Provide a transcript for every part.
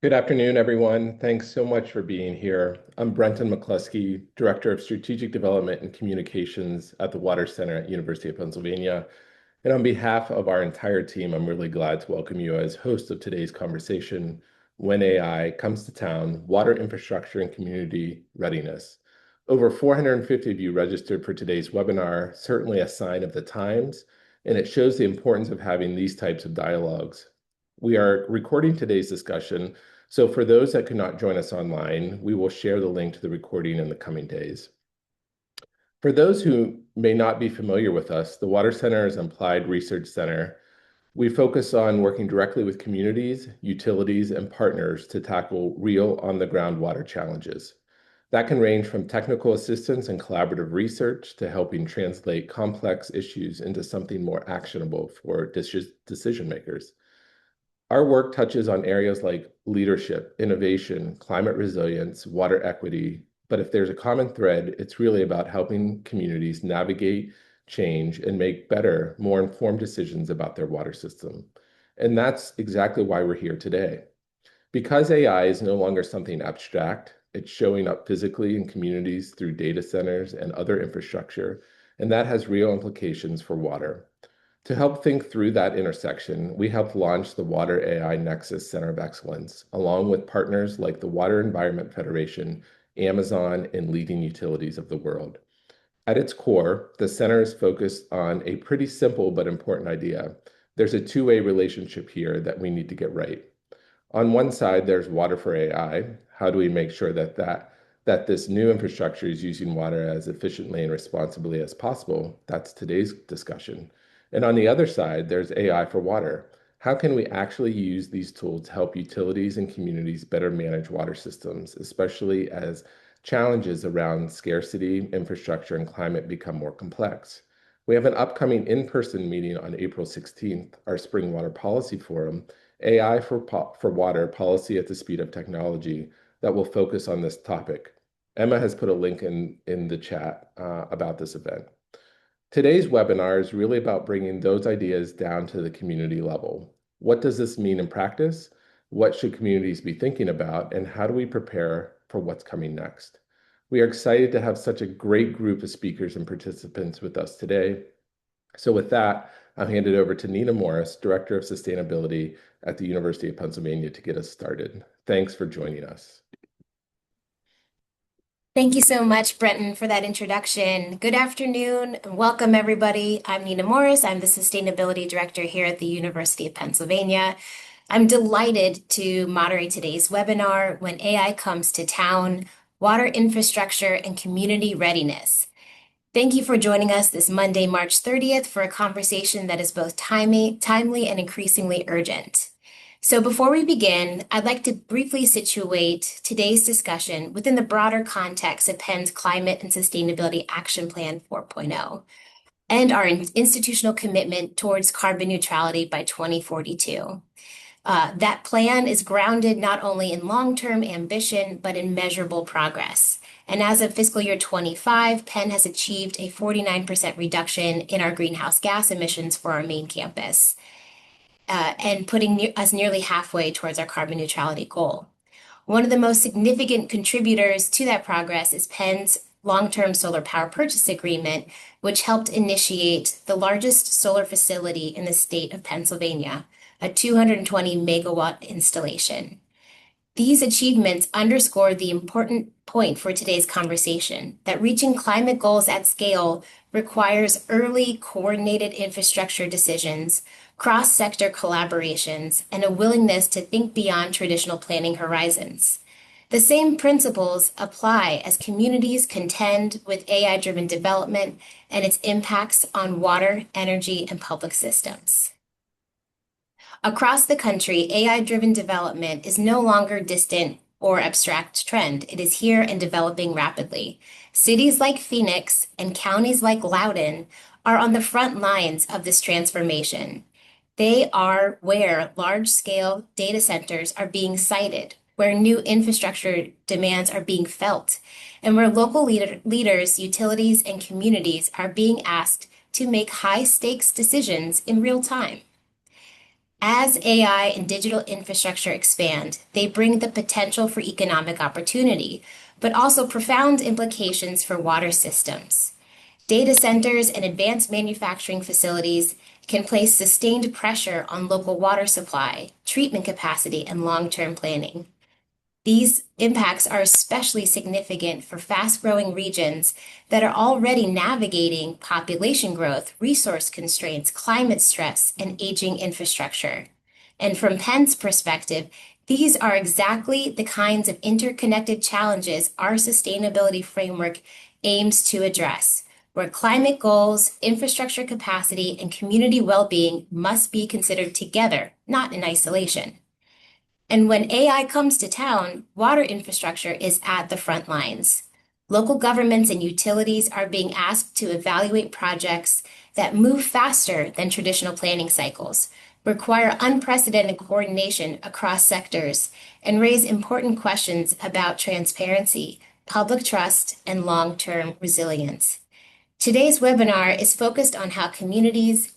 Good afternoon, everyone. Thanks so much for being here. I'm Brenton McCluskey, Director of Strategic Development and Communications at the Water Center at University of Pennsylvania. And on behalf of our entire team, I'm really glad to welcome you as host of today's conversation, When AI Comes to Town, Water Infrastructure and Community Readiness. Over 450 of you registered for today's webinar, certainly a sign of the times, and it shows the importance of having these types of dialogues. We are recording today's discussion, so for those that could not join us online, we will share the link to the recording in the coming days. For those who may not be familiar with us, the Water Center is an applied research center. We focus on working directly with communities, utilities, and partners to tackle real on-the-ground water challenges. That can range from technical assistance and collaborative research to helping translate complex issues into something more actionable for decision makers. Our work touches on areas like leadership, innovation, climate resilience, water equity, but if there's a common thread, it's really about helping communities navigate change and make better, more informed decisions about their water system. And that's exactly why we're here today. Because AI is no longer something abstract, it's showing up physically in communities through data centers and other infrastructure, and that has real implications for water. To help think through that intersection, we helped launch the Water AI Nexus Center of Excellence, along with partners like the Water Environment Federation, Amazon, and leading utilities of the world. At its core, the center is focused on a pretty simple but important idea. There's a two-way relationship here that we need to get right. On one side, there's water for AI. How do we make sure that this new infrastructure is using water as efficiently and responsibly as possible? That's today's discussion. And on the other side, there's AI for water. How can we actually use these tools to help utilities and communities better manage water systems, especially as challenges around scarcity, infrastructure, and climate become more complex? We have an upcoming in-person meeting on April 16th, our Spring Water Policy Forum, AI for Water, Policy at the Speed of Technology, that will focus on this topic. Emma has put a link in the chat about this event. Today's webinar is really about bringing those ideas down to the community level. What does this mean in practice? What should communities be thinking about? And how do we prepare for what's coming next? We are excited to have such a great group of speakers and participants with us today. So with that, I'll hand it over to Nina Morris, Director of Sustainability at the University of Pennsylvania, to get us started. Thanks for joining us. Thank you so much, Brenton, for that introduction. Good afternoon and welcome, everybody. I'm Nina Morris. I'm the Sustainability Director here at the University of Pennsylvania. I'm delighted to moderate today's webinar, When AI Comes to Town, Water Infrastructure and Community Readiness. Thank you for joining us this Monday, March 30th, for a conversation that is both timely and increasingly urgent. So before we begin, I'd like to briefly situate today's discussion within the broader context of Penn's Climate and Sustainability Action Plan 4.0 and our institutional commitment towards carbon neutrality by 2042. That plan is grounded not only in long-term ambition, but in measurable progress. And as of fiscal year 25, Penn has achieved a 49% reduction in our greenhouse gas emissions for our main campus. And putting us nearly halfway towards our carbon neutrality goal. One of the most significant contributors to that progress is Penn's long-term solar power purchase agreement, which helped initiate the largest solar facility in the state of Pennsylvania, a 220 megawatt installation. These achievements underscore the important point for today's conversation, that reaching climate goals at scale requires early coordinated infrastructure decisions, cross-sector collaborations, and a willingness to think beyond traditional planning horizons. The same principles apply as communities contend with AI-driven development and its impacts on water, energy, and public systems. Across the country, AI-driven development is no longer distant or abstract trend. It is here and developing rapidly. Cities like Phoenix and counties like Loudoun are on the front lines of this transformation. They are where large-scale data centers are being sited, where new infrastructure demands are being felt, and where local leaders, utilities, and communities are being asked to make high-stakes decisions in real time. As AI and digital infrastructure expand, they bring the potential for economic opportunity, but also profound implications for water systems. Data centers and advanced manufacturing facilities can place sustained pressure on local water supply, treatment capacity, and long-term planning. These impacts are especially significant for fast-growing regions that are already navigating population growth, resource constraints, climate stress, and aging infrastructure. And from Penn's perspective, these are exactly the kinds of interconnected challenges our sustainability framework aims to address, where climate goals, infrastructure capacity, and community well-being must be considered together, not in isolation. And when AI comes to town, water infrastructure is at the front lines. Local governments and utilities are being asked to evaluate projects that move faster than traditional planning cycles, require unprecedented coordination across sectors, and raise important questions about transparency, public trust, and long-term resilience. Today's webinar is focused on how communities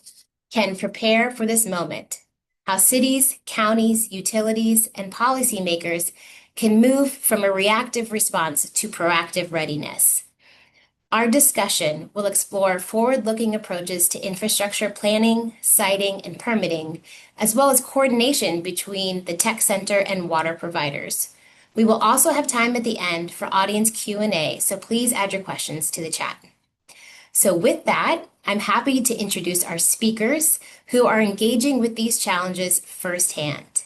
can prepare for this moment, how cities, counties, utilities, and policymakers can move from a reactive response to proactive readiness. Our discussion will explore forward-looking approaches to infrastructure planning, siting, and permitting, as well as coordination between the tech center and water providers. We will also have time at the end for audience Q&A, so please add your questions to the chat. So with that, I'm happy to introduce our speakers who are engaging with these challenges firsthand.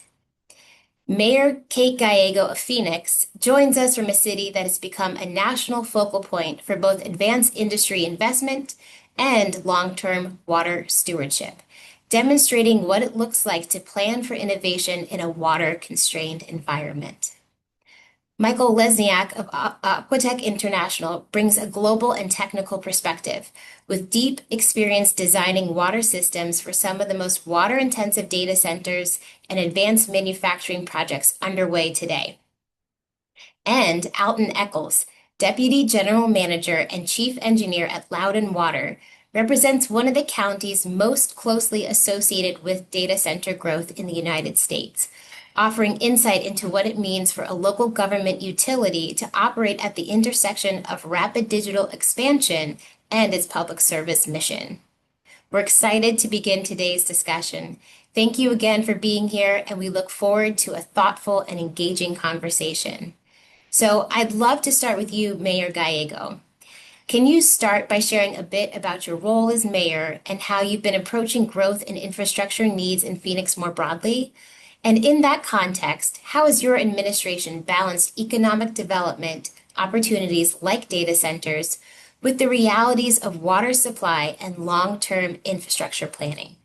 Mayor Kate Gallego of Phoenix joins us from a city that has become a national focal point for both advanced industry investment and long-term water stewardship, demonstrating what it looks like to plan for innovation in a water-constrained environment. Michael Lesniak of Aquatech International brings a global and technical perspective with deep experience designing water systems for some of the most water-intensive data centers and advanced manufacturing projects underway today. And Alton Eccles, Deputy General Manager and Chief Engineer at Loudoun Water, represents one of the counties most closely associated with data center growth in the United States, offering insight into what it means for a local government utility to operate at the intersection of rapid digital expansion and its public service mission. We're excited to begin today's discussion. Thank you again for being here, and we look forward to a thoughtful and engaging conversation. So I'd love to start with you, Mayor Gallego. Can you start by sharing a bit about your role as mayor and how you've been approaching growth and infrastructure needs in Phoenix more broadly? And in that context, how has your administration balanced economic development opportunities like data centers with the realities of water supply and long-term infrastructure planning?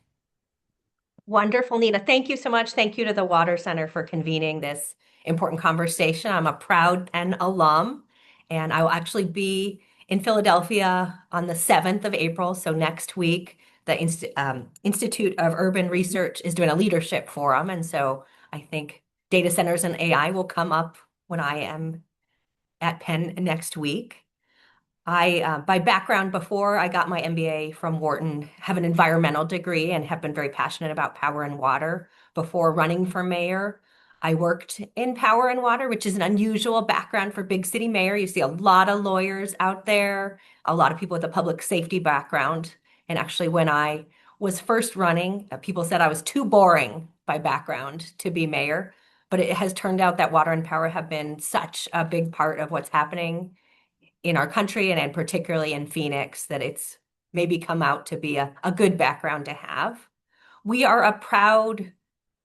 Wonderful, Nina. Thank you so much. Thank you to the Water Center for convening this important conversation. I'm a proud Penn alum, and I will actually be in Philadelphia on the 7th of April, so next week. The Institute of Urban Research is doing a leadership forum, and so I think data centers and AI will come up when I am at Penn next week. By background, before I got my MBA from Wharton, have an environmental degree and have been very passionate about power and water. Before running for mayor, I worked in power and water, which is an unusual background for big city mayor. You see a lot of lawyers out there, a lot of people with a public safety background. And actually, when I was first running, people said I was too boring by background to be mayor. But it has turned out that water and power have been such a big part of what's happening in our country and particularly in Phoenix that it's maybe come out to be a good background to have. We are a proud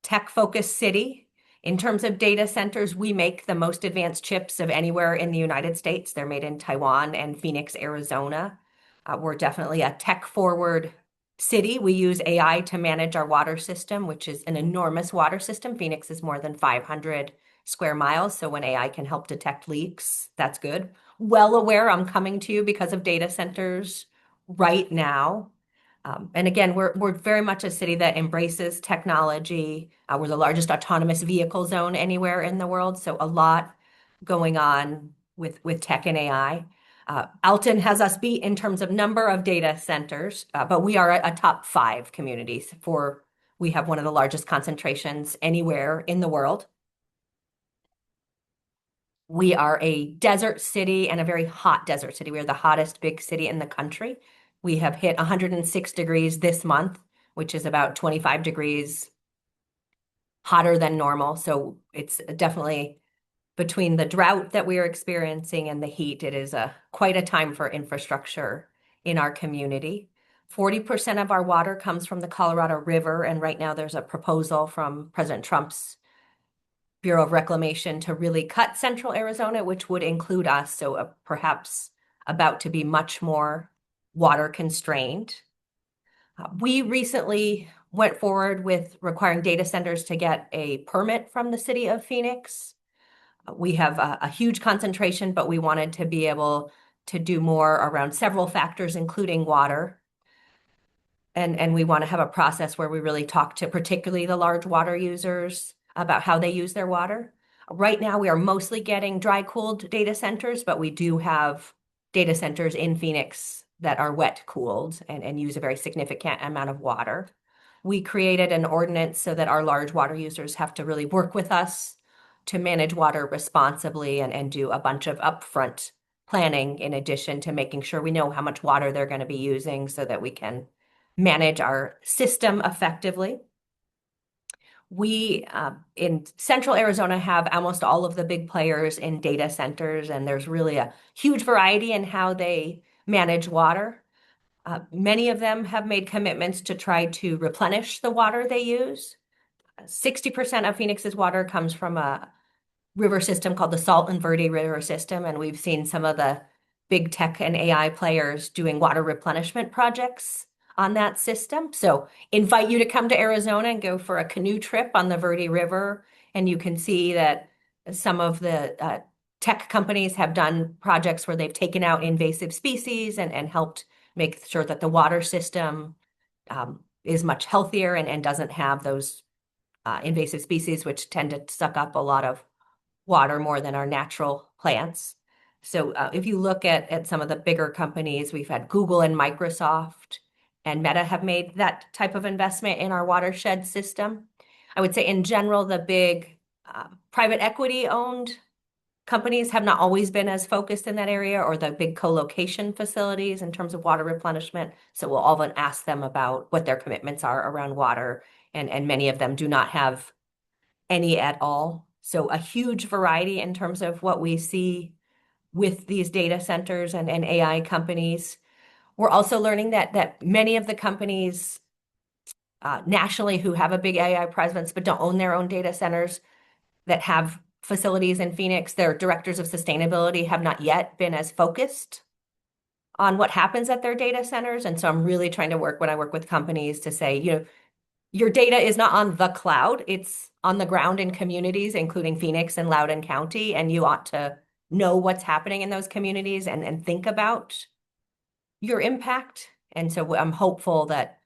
tech-focused city. In terms of data centers, we make the most advanced chips of anywhere in the United States. They're made in Taiwan and Phoenix, Arizona. We're definitely a tech-forward city. We use AI to manage our water system, which is an enormous water system. Phoenix is more than 500 square miles, so when AI can help detect leaks, that's good. Well aware I'm coming to you because of data centers right now. And again, we're very much a city that embraces technology. We're the largest autonomous vehicle zone anywhere in the world, so a lot going on with tech and AI. Alton has us beat in terms of number of data centers, but we are a top 5 communities for We have one of the largest concentrations anywhere in the world. We are a desert city and a very hot desert city. We are the hottest big city in the country. We have hit 106 degrees this month, which is about 25 degrees hotter than normal. So it's definitely between the drought that we are experiencing and the heat, it is quite a time for infrastructure in our community. 40% of our water comes from the Colorado River, and right now there's a proposal from President Trump's Bureau of Reclamation to really cut central Arizona, which would include us, so perhaps about to be much more water constrained. We recently went forward with requiring data centers to get a permit from the city of Phoenix. We have a huge concentration, but we wanted to be able to do more around several factors, including water. And we want to have a process where we really talk to particularly the large water users about how they use their water. Right now, we are mostly getting dry-cooled data centers, but we do have data centers in Phoenix that are wet-cooled and use a very significant amount of water. We created an ordinance so that our large water users have to really work with us to manage water responsibly and do a bunch of upfront planning in addition to making sure we know how much water they're going to be using so that we can manage our system effectively. We in central Arizona have almost all of the big players in data centers, and there's really a huge variety in how they manage water. Many of them have made commitments to try to replenish the water they use. 60% of Phoenix's water comes from a river system called the Salt and Verde River System, and we've seen some of the big tech and AI players doing water replenishment projects on that system. So invite you to come to Arizona and go for a canoe trip on the Verde River, and you can see that some of the tech companies have done projects where they've taken out invasive species and helped make sure that the water system is much healthier and doesn't have those invasive species, which tend to suck up a lot of water more than our natural plants. So if you look at some of the bigger companies, we've had Google and Microsoft and Meta have made that type of investment in our watershed system. I would say in general, the big private equity owned companies have not always been as focused in that area, or the big co-location facilities in terms of water replenishment. So we'll often ask them about what their commitments are around water, and many of them do not have any at all. So a huge variety in terms of what we see with these data centers and AI companies. We're also learning that many of the companies nationally who have a big AI presence but don't own their own data centers that have facilities in Phoenix, their directors of sustainability have not yet been as focused on what happens at their data centers. And so I'm really trying to work when I work with companies to say, your data is not on the cloud, it's on the ground in communities, including Phoenix and Loudoun County, and you ought to know what's happening in those communities and think about your impact. And so I'm hopeful that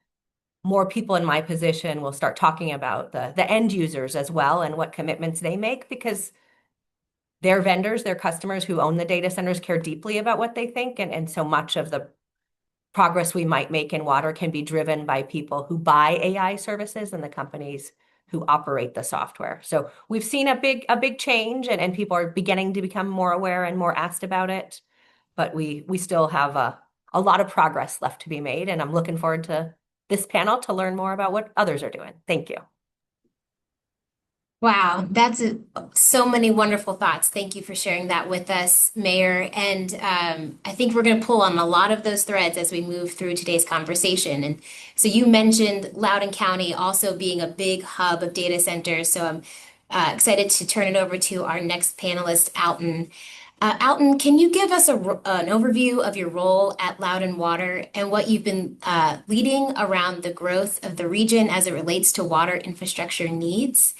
more people in my position will start talking about the end users as well and what commitments they make, because their vendors, their customers who own the data centers care deeply about what they think. And so much of the progress we might make in water can be driven by people who buy AI services and the companies who operate the software. So we've seen a big change, and people are beginning to become more aware and more asked about it. But we still have a lot of progress left to be made, and I'm looking forward to this panel to learn more about what others are doing. Thank you. Wow, so many wonderful thoughts. Thank you for sharing that with us, Mayor. And I think we're going to pull on a lot of those threads as we move through today's conversation. And so you mentioned Loudoun County also being a big hub of data centers. So I'm excited to turn it over to our next panelist, Alton. Alton, can you give us an overview of your role at Loudoun Water and what you've been leading around the growth of the region as it relates to water infrastructure needs?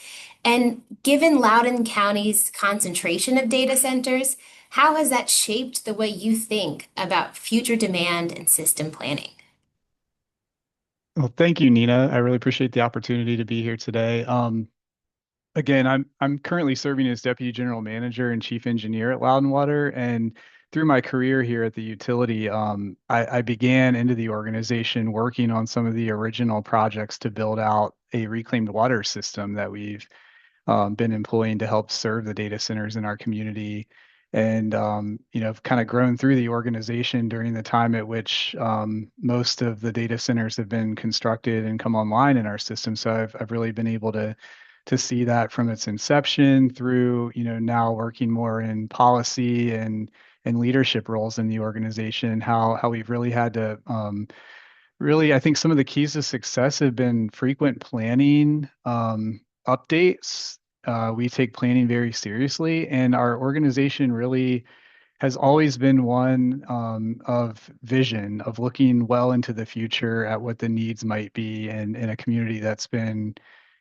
And given Loudoun County's concentration of data centers, how has that shaped the way you think about future demand and system planning? Well, thank you, Nina. I really appreciate the opportunity to be here today. Again, I'm currently serving as Deputy General Manager and Chief Engineer at Loudon Water, and through my career here at the utility, I began into the organization working on some of the original projects to build out a reclaimed water system that we've been employing to help serve the data centers in our community. And, I've kind of grown through the organization during the time at which most of the data centers have been constructed and come online in our system. So I've really been able to see that from its inception through, now working more in policy and leadership roles in the organization, how we've really had to really, I think some of the keys to success have been frequent planning, updates. We take planning very seriously, and our organization really has always been one of vision, of looking well into the future at what the needs might be in a community that's been,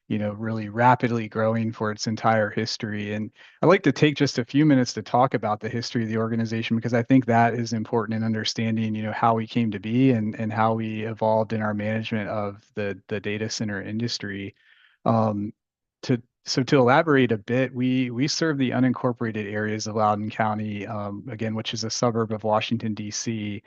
really rapidly growing for its entire history. And I'd like to take just a few minutes to talk about the history of the organization because I think that is important in understanding, how we came to be and how we evolved in our management of the data center industry. Um, to elaborate a bit, we serve the unincorporated areas of Loudoun County, again, which is a suburb of Washington, D.C.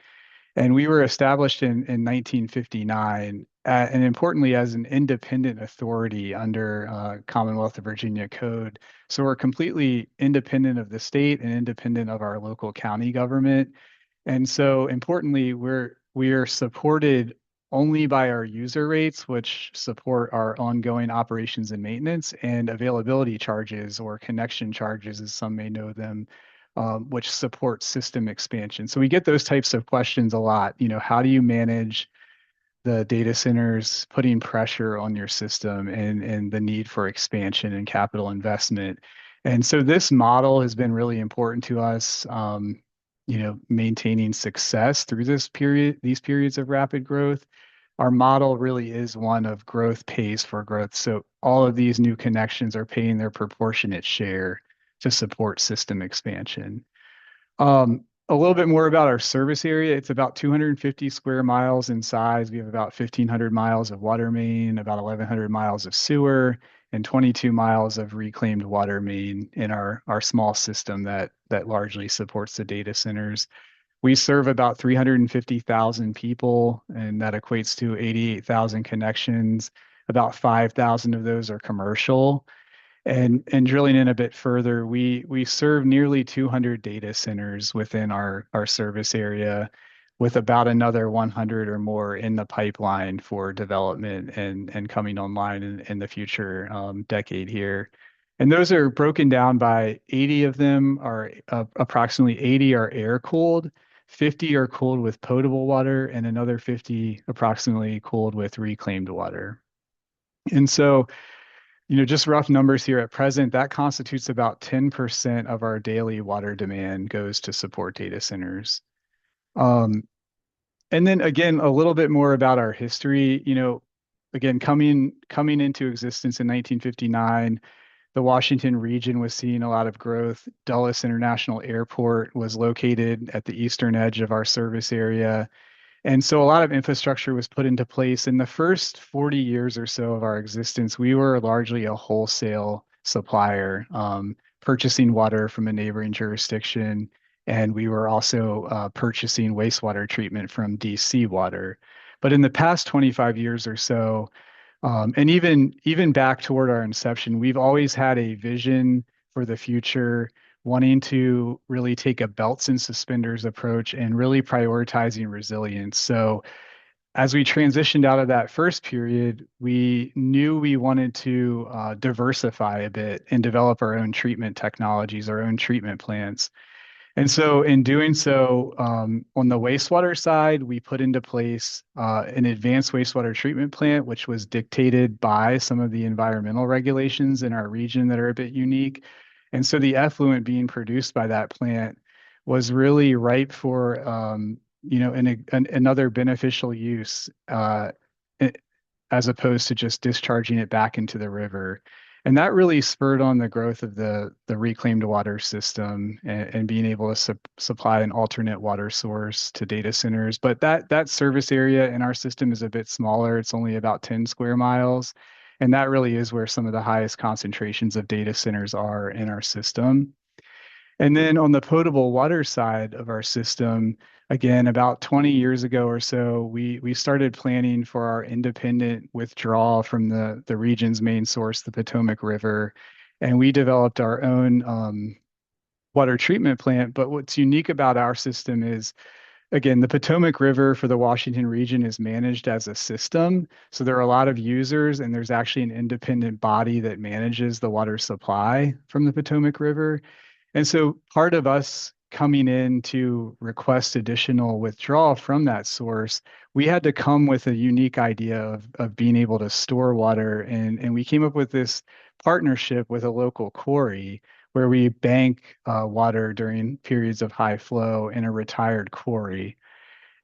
And we were established in 1959, and importantly, as an independent authority under Commonwealth of Virginia Code. So we're completely independent of the state and independent of our local county government. And so importantly, we are supported only by our user rates, which support our ongoing operations and maintenance, and availability charges or connection charges, as some may know them, which support system expansion. So we get those types of questions a lot. How do you manage the data centers putting pressure on your system and the need for expansion and capital investment? And so this model has been really important to us, maintaining success through these periods of rapid growth. Our model really is one of growth pays for growth. So all of these new connections are paying their proportionate share to support system expansion. A little bit more about our service area. It's about 250 square miles in size. We have about 1,500 miles of water main, about 1,100 miles of sewer, and 22 miles of reclaimed water main in our small system that largely supports the data centers. We serve about 350,000 people, and that equates to 88,000 connections. About 5,000 of those are commercial. And drilling in a bit further, we serve nearly 200 data centers within our service area, with about another 100 or more in the pipeline for development and coming online in the future decade here. And those are broken down by 80 of them are approximately 80 are air cooled, 50 are cooled with potable water, and another 50 approximately cooled with reclaimed water. And so, just rough numbers here at present, that constitutes about 10% of our daily water demand goes to support data centers. And then again, a little bit more about our history. Again, coming into existence in 1959, the Washington region was seeing a lot of growth. Dulles International Airport was located at the eastern edge of our service area. And so a lot of infrastructure was put into place. In the first 40 years or so of our existence, we were largely a wholesale supplier, purchasing water from a neighboring jurisdiction. And we were also purchasing wastewater treatment from DC Water. But in the past 25 years or so, and even back toward our inception, we've always had a vision for the future, wanting to really take a belts and suspenders approach and really prioritizing resilience. So as we transitioned out of that first period, we knew we wanted to diversify a bit and develop our own treatment technologies, our own treatment plants. And so in doing so, on the wastewater side, we put into place an advanced wastewater treatment plant, which was dictated by some of the environmental regulations in our region that are a bit unique. And so the effluent being produced by that plant was really ripe for, another beneficial use as opposed to just discharging it back into the river. And that really spurred on the growth of the reclaimed water system and being able to supply an alternate water source to data centers. But that service area in our system is a bit smaller. It's only about 10 square miles. And that really is where some of the highest concentrations of data centers are in our system. And then on the potable water side of our system, again, about 20 years ago or so, we started planning for our independent withdrawal from the region's main source, the Potomac River. And we developed our own water treatment plant. But what's unique about our system is, again, the Potomac River for the Washington region is managed as a system. So there are a lot of users, and there's actually an independent body that manages the water supply from the Potomac River. And so part of us coming in to request additional withdrawal from that source, we had to come with a unique idea of being able to store water. And we came up with this partnership with a local quarry where we bank water during periods of high flow in a retired quarry.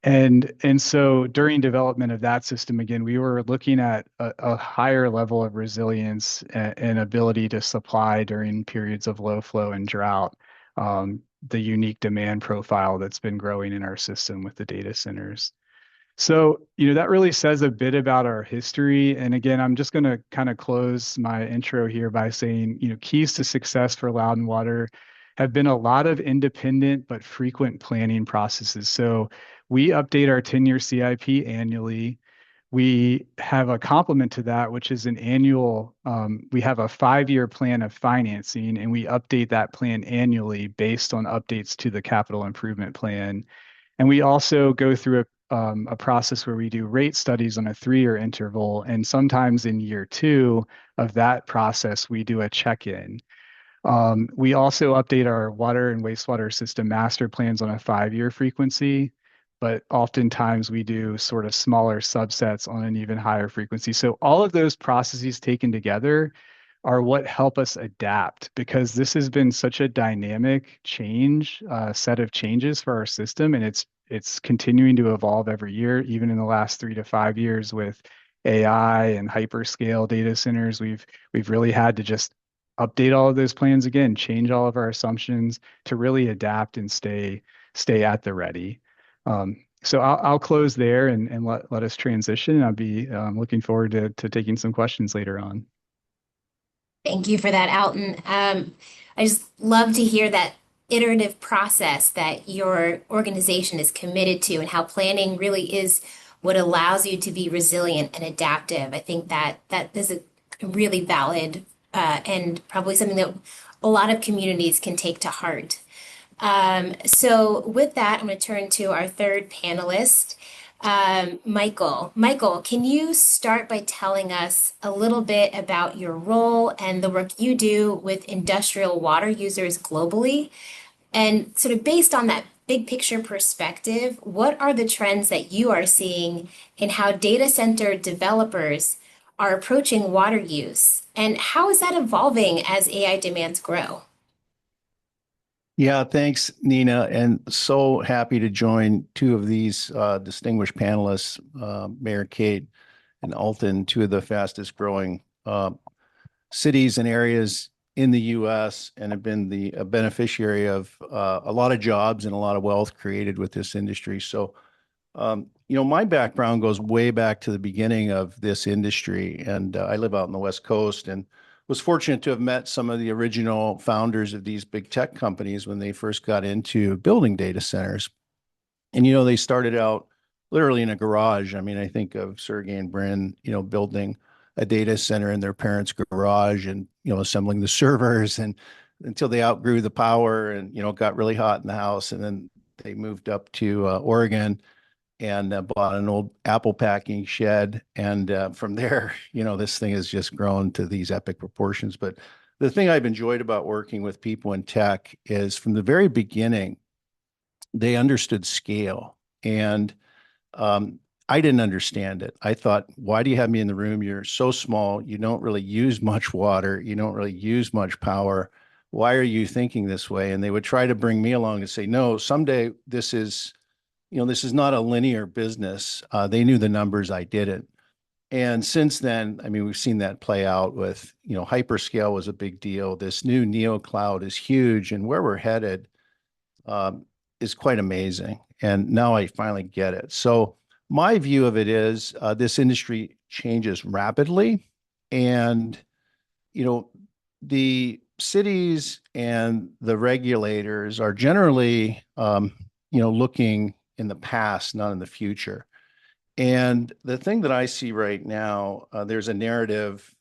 And so during development of that system, again, we were looking at a higher level of resilience and ability to supply during periods of low flow and drought, the unique demand profile that's been growing in our system with the data centers. So, that really says a bit about our history. And again, I'm just going to kind of close my intro here by saying, keys to success for Loudon Water have been a lot of independent but frequent planning processes. So we update our 10-year CIP annually. We have a complement to that, which is an annual, we have a 5-year plan of financing, and we update that plan annually based on updates to the capital improvement plan. And we also go through a process where we do rate studies on a 3-year interval. And sometimes in year 2 of that process, we do a check-in. We also update our water and wastewater system master plans on a 5-year frequency, but oftentimes we do sort of smaller subsets on an even higher frequency. So all of those processes taken together are what help us adapt, because this has been such a dynamic set of changes for our system, and it's continuing to evolve every year. Even in the last 3 to 5 years with AI and hyperscale data centers, we've really had to just update all of those plans again, change all of our assumptions to really adapt and stay at the ready. So I'll close there and let us transition. I'll be looking forward to taking some questions later on. Thank you for that, Alton. I just love to hear that iterative process that your organization is committed to, and how planning really is what allows you to be resilient and adaptive. I think that is a really valid and probably something that a lot of communities can take to heart. So with that, I'm going to turn to our third panelist, Michael. Michael, can you start by telling us a little bit about your role and the work you do with industrial water users globally? And sort of based on that big picture perspective, what are the trends that you are seeing in how data center developers are approaching water use? And how is that evolving as AI demands grow? Yeah, thanks, Nina. And so happy to join two of these distinguished panelists, Mayor Kate and Alton, two of the fastest growing cities and areas in the U.S., and have been a beneficiary of a lot of jobs and a lot of wealth created with this industry. So, my background goes way back to the beginning of this industry, and I live out on the West Coast, and was fortunate to have met some of the original founders of these big tech companies when they first got into building data centers. And, they started out literally in a garage. I mean, I think of Sergey and Brin, building a data center in their parents' garage and, assembling the servers, and until they outgrew the power and, got really hot in the house. And then they moved up to Oregon and bought an old apple packing shed. And from there, this thing has just grown to these epic proportions. But the thing I've enjoyed about working with people in tech is from the very beginning, they understood scale. And I didn't understand it. I thought, why do you have me in the room? You're so small. You don't really use much water. You don't really use much power. Why are you thinking this way? And they would try to bring me along and say, no, someday this is not a linear business. They knew the numbers, I didn't. And since then, I mean, we've seen that play out with, hyperscale was a big deal. This new neo cloud is huge, and where we're headed is quite amazing. And now I finally get it. So my view of it is this industry changes rapidly, and the cities and the regulators are generally, looking in the past, not in the future. And the thing that I see right now, there's a narrative,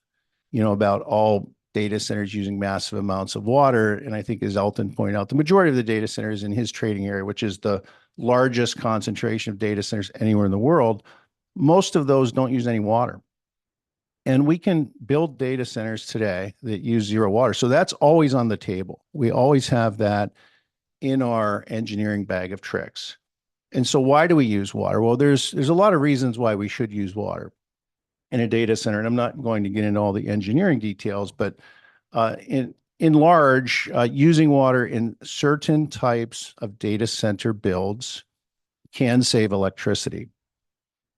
about all data centers using massive amounts of water. And I think, as Elton pointed out, the majority of the data centers in his trading area, which is the largest concentration of data centers anywhere in the world, most of those don't use any water. And we can build data centers today that use zero water. So that's always on the table. We always have that in our engineering bag of tricks. And so why do we use water? Well, there's a lot of reasons why we should use water in a data center. And I'm not going to get into all the engineering details, but in large, using water in certain types of data center builds can save electricity.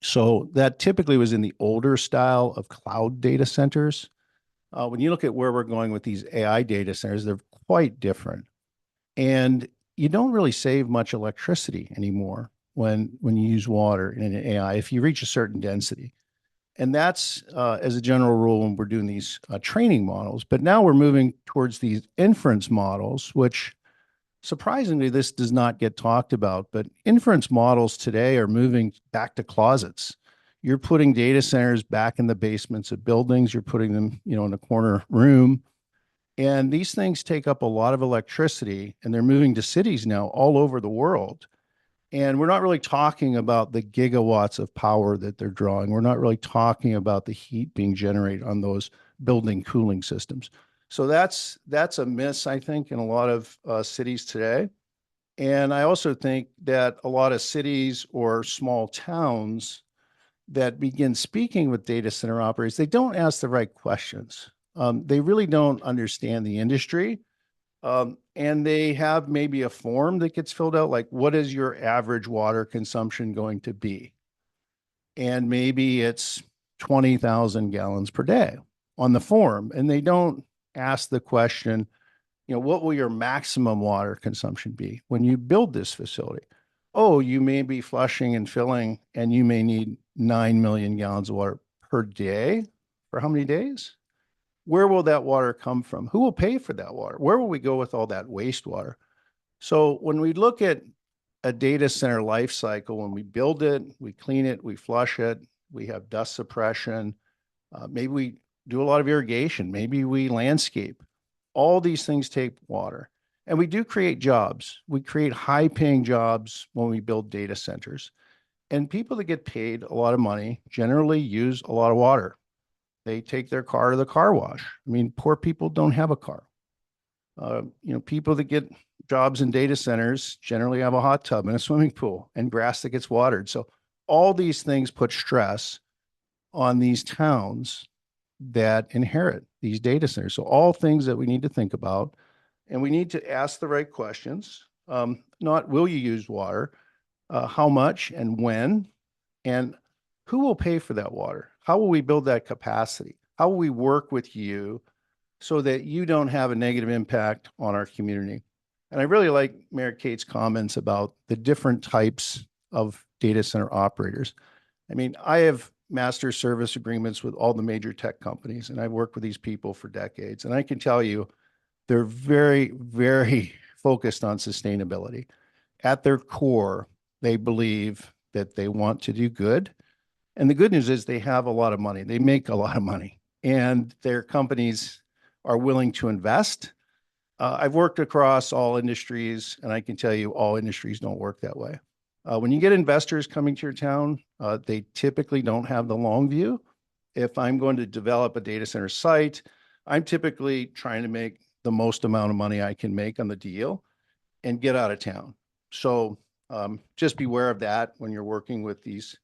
So that typically was in the older style of cloud data centers. When you look at where we're going with these AI data centers, they're quite different. And you don't really save much electricity anymore when you use water in an AI if you reach a certain density. And that's as a general rule when we're doing these training models. But now we're moving towards these inference models, which surprisingly, this does not get talked about. But inference models today are moving back to closets. You're putting data centers back in the basements of buildings. You're putting them, in a corner room. And these things take up a lot of electricity, and they're moving to cities now all over the world. And we're not really talking about the gigawatts of power that they're drawing. We're not really talking about the heat being generated on those building cooling systems. So that's a miss, I think, in a lot of cities today. And I also think that a lot of cities or small towns that begin speaking with data center operators, they don't ask the right questions. They really don't understand the industry. And they have maybe a form that gets filled out, like, what is your average water consumption going to be? And maybe it's 20,000 gallons per day on the form. And they don't ask the question, what will your maximum water consumption be when you build this facility? Oh, you may be flushing and filling, and you may need 9 million gallons of water per day. For how many days? Where will that water come from? Who will pay for that water? Where will we go with all that wastewater? So when we look at a data center life cycle, when we build it, we clean it, we flush it, we have dust suppression, maybe we do a lot of irrigation, maybe we landscape. All these things take water. And we do create jobs. We create high-paying jobs when we build data centers. And people that get paid a lot of money generally use a lot of water. They take their car to the car wash. I mean, poor people don't have a car. People that get jobs in data centers generally have a hot tub and a swimming pool and grass that gets watered. So all these things put stress on these towns that inherit these data centers. So all things that we need to think about, and we need to ask the right questions. Not will you use water, how much and when, and who will pay for that water? How will we build that capacity? How will we work with you so that you don't have a negative impact on our community? And I really like Mayor Kate's comments about the different types of data center operators. I mean, I have master service agreements with all the major tech companies, and I've worked with these people for decades. And I can tell you, they're very, very focused on sustainability. At their core, they believe that they want to do good. And the good news is they have a lot of money. They make a lot of money, and their companies are willing to invest. I've worked across all industries, and I can tell you all industries don't work that way. When you get investors coming to your town, they typically don't have the long view. If I'm going to develop a data center site, I'm typically trying to make the most amount of money I can make on the deal and get out of town. So just beware of that when you're working with these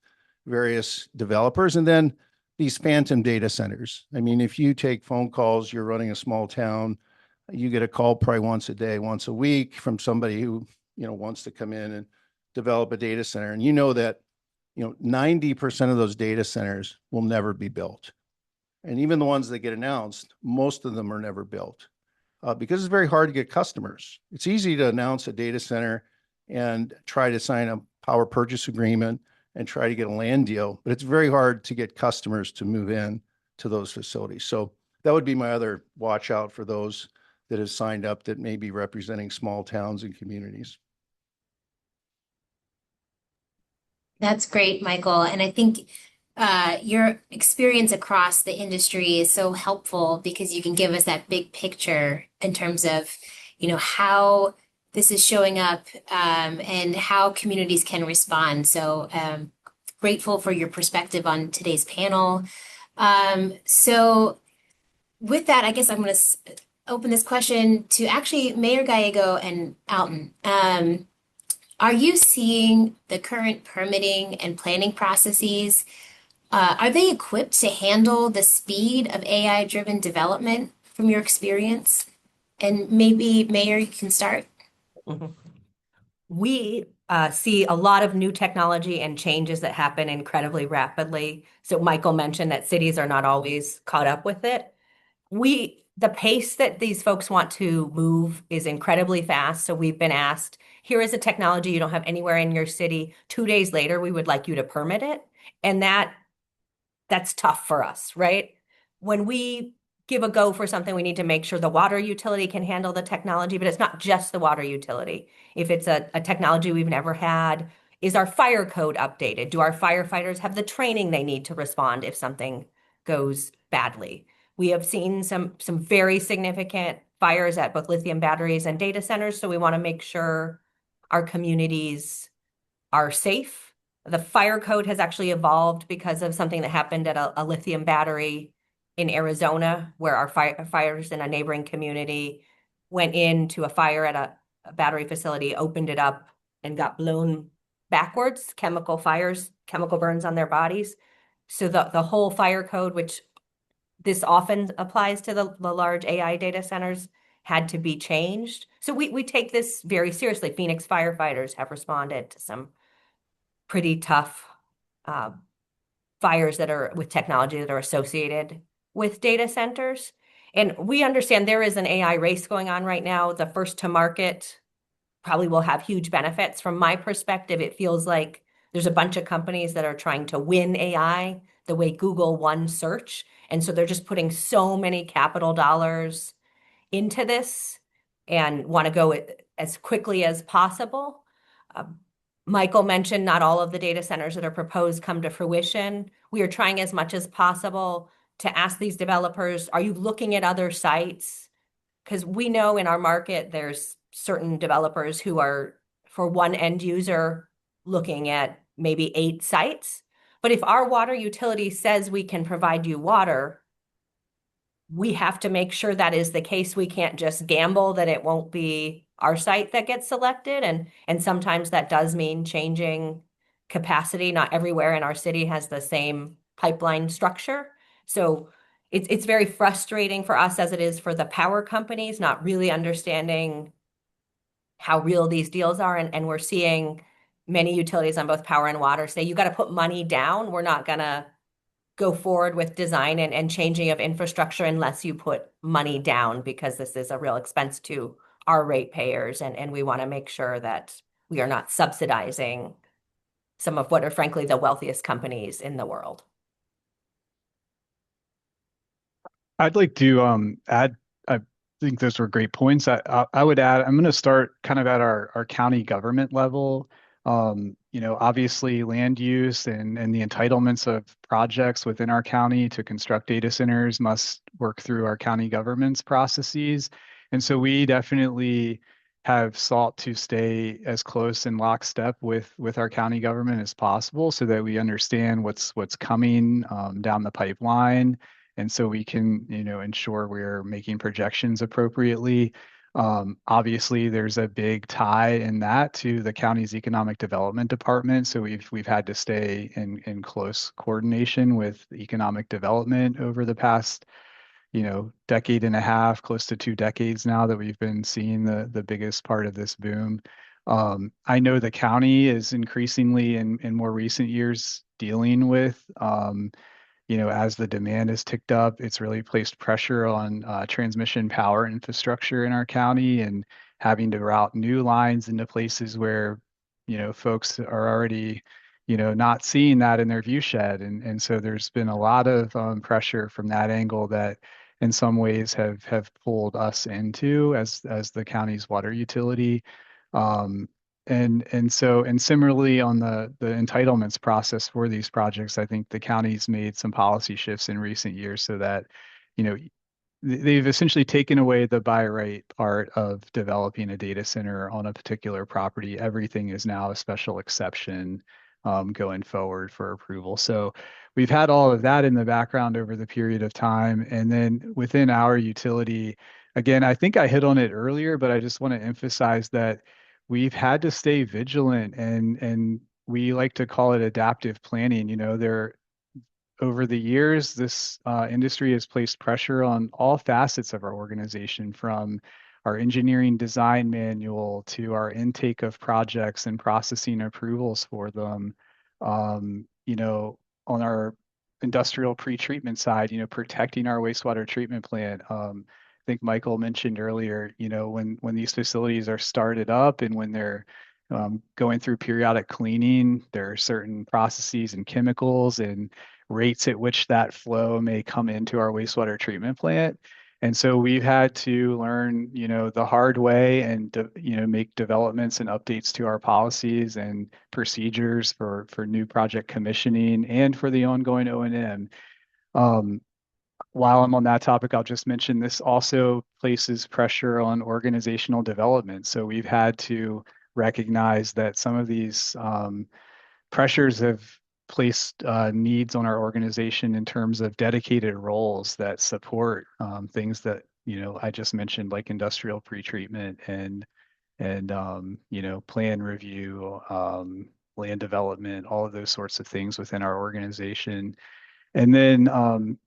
various developers. And then these phantom data centers. I mean, if you take phone calls, you're running a small town, you get a call probably once a day, once a week from somebody who, wants to come in and develop a data center. And that, 90% of those data centers will never be built. And even the ones that get announced, most of them are never built because it's very hard to get customers. It's easy to announce a data center and try to sign a power purchase agreement and try to get a land deal, but it's very hard to get customers to move in to those facilities. So that would be my other watch out for those that have signed up that may be representing small towns and communities. That's great, Michael. And I think your experience across the industry is so helpful because you can give us that big picture in terms of, how this is showing up and how communities can respond. So grateful for your perspective on today's panel. So with that, I guess I'm going to open this question to actually Mayor Gallego and Alton. Are you seeing the current permitting and planning processes? Are they equipped to handle the speed of AI-driven development from your experience? And maybe, Mayor, you can start. Mhm. We see a lot of new technology and changes that happen incredibly rapidly. So Michael mentioned that cities are not always caught up with it. The pace that these folks want to move is incredibly fast. So we've been asked, here is a technology you don't have anywhere in your city. 2 days later, we would like you to permit it. And that's tough for us, right? When we give a go for something, we need to make sure the water utility can handle the technology, but it's not just the water utility. If it's a technology we've never had, is our fire code updated? Do our firefighters have the training they need to respond if something goes badly? We have seen some very significant fires at both lithium batteries and data centers, so we want to make sure our communities are safe. The fire code has actually evolved because of something that happened at a lithium battery in Arizona, where our fires in a neighboring community went into a fire at a battery facility, opened it up, and got blown backwards, chemical fires, chemical burns on their bodies. So the whole fire code, which this often applies to the large AI data centers, had to be changed. So we take this very seriously. Phoenix firefighters have responded to some pretty tough fires that are with technology that are associated with data centers. And we understand there is an AI race going on right now. The first to market probably will have huge benefits. From my perspective, it feels like there's a bunch of companies that are trying to win AI the way Google won search. And so they're just putting so many capital dollars into this and want to go as quickly as possible. Michael mentioned not all of the data centers that are proposed come to fruition. We are trying as much as possible to ask these developers, are you looking at other sites? Because we know in our market, there's certain developers who are, for one end user, looking at maybe 8 sites. But if our water utility says we can provide you water, we have to make sure that is the case. We can't just gamble that it won't be our site that gets selected. And sometimes that does mean changing capacity. Not everywhere in our city has the same pipeline structure. So it's very frustrating for us as it is for the power companies, not really understanding how real these deals are. And we're seeing many utilities on both power and water say, you got to put money down. We're not going to go forward with design and changing of infrastructure unless you put money down, because this is a real expense to our ratepayers. And we want to make sure that we are not subsidizing some of what are frankly the wealthiest companies in the world. I'd like to add, I think those were great points. I would add, I'm going to start kind of at our county government level. Obviously land use and the entitlements of projects within our county to construct data centers must work through our county government's processes. And so we definitely have sought to stay as close in lockstep with our county government as possible so that we understand what's coming down the pipeline. And so we can, ensure we're making projections appropriately. Obviously, there's a big tie in that to the county's economic development department. So we've had to stay in close coordination with economic development over the past, decade and a half, close to 2 decades now that we've been seeing the biggest part of this boom. I know the county is increasingly in more recent years dealing with as the demand has ticked up, it's really placed pressure on transmission power infrastructure in our county and having to route new lines into places where, folks are already, not seeing that in their view shed. And so there's been a lot of pressure from that angle that, in some ways have pulled us into as the county's water utility. And similarly on the entitlements process for these projects, I think the county's made some policy shifts in recent years so that, you know, they've essentially taken away the by right part of developing a data center on a particular property. Everything is now a special exception going forward for approval. So we've had all of that in the background over the period of time. And then within our utility, again, I think I hit on it earlier, but I just want to emphasize that we've had to stay vigilant and we like to call it adaptive planning. There over the years, this industry has placed pressure on all facets of our organization, from our engineering design manual to our intake of projects and processing approvals for them. On our industrial pretreatment side, protecting our wastewater treatment plant. I think Michael mentioned earlier, when these facilities are started up and when they're going through periodic cleaning, there are certain processes and chemicals and rates at which that flow may come into our wastewater treatment plant. And so we've had to learn, the hard way and, make developments and updates to our policies and procedures for new project commissioning and for the ongoing O&M. While I'm on that topic, I'll just mention this also places pressure on organizational development. So we've had to recognize that some of these pressures have placed needs on our organization in terms of dedicated roles that support things that I just mentioned, like industrial pretreatment and plan review, land development, all of those sorts of things within our organization. And then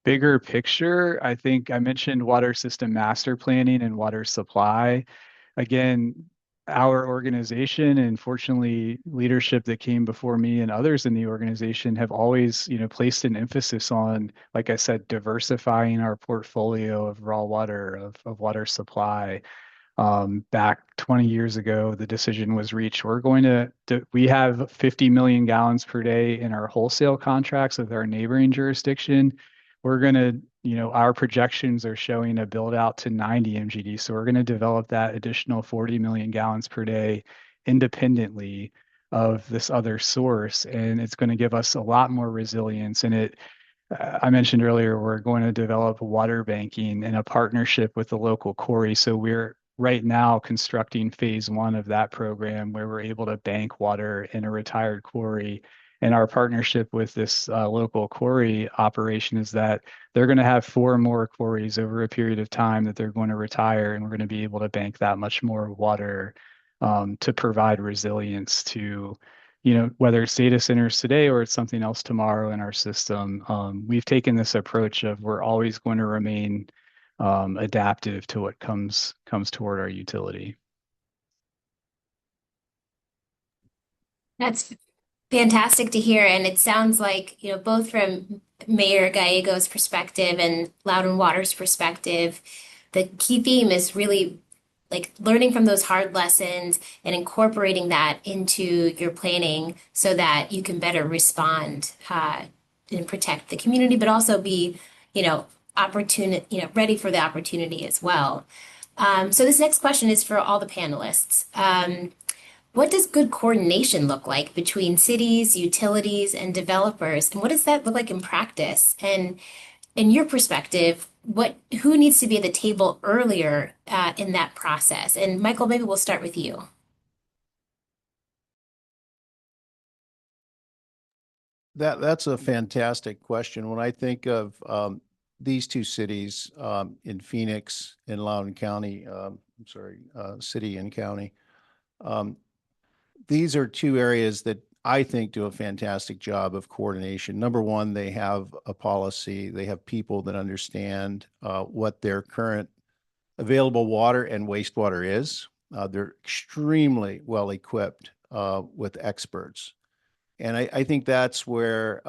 bigger picture, I think I mentioned water system master planning and water supply. Again, our organization and fortunately leadership that came before me and others in the organization have always, placed an emphasis on, like I said, diversifying our portfolio of raw water, of water supply. Back 20 years ago, the decision was reached. We have 50 million gallons per day in our wholesale contracts with our neighboring jurisdiction. We're going to, our projections are showing a build out to 90 MGD. So we're going to develop that additional 40 million gallons per day independently of this other source. And it's going to give us a lot more resilience. And I mentioned earlier, we're going to develop water banking in a partnership with the local quarry. So we're right now constructing phase 1 of that program where we're able to bank water in a retired quarry. And our partnership with this local quarry operation is that they're going to have 4 more quarries over a period of time that they're going to retire, and we're going to be able to bank that much more water to provide resilience to, whether it's data centers today or it's something else tomorrow in our system. We've taken this approach of we're always going to remain adaptive to what comes toward our utility. That's fantastic to hear. And it sounds like, both from Mayor Gallego's perspective and Loudon Water's perspective, the key theme is really like learning from those hard lessons and incorporating that into your planning so that you can better respond and protect the community, but also be, ready for the opportunity as well. So this next question is for all the panelists. What does good coordination look like between cities, utilities, and developers? And what does that look like in practice? And in your perspective, who needs to be at the table earlier in that process? And Michael, maybe we'll start with you. That's a fantastic question. When I think of these two cities in Phoenix and Loudoun County, city and county, these are two areas that I think do a fantastic job of coordination. Number one, they have a policy. They have people that understand what their current available water and wastewater is. They're extremely well equipped with experts. And I think that's where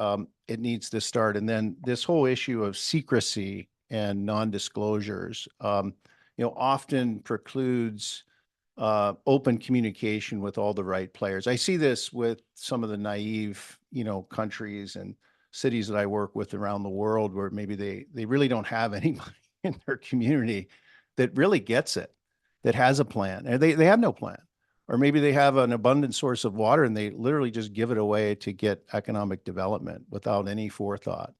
it needs to start. And then this whole issue of secrecy and non-disclosures, often precludes open communication with all the right players. I see this with some of the naive, countries and cities that I work with around the world where maybe they really don't have anybody in their community that really gets it, that has a plan, and they have no plan. Or maybe they have an abundant source of water and they literally just give it away to get economic development without any forethought.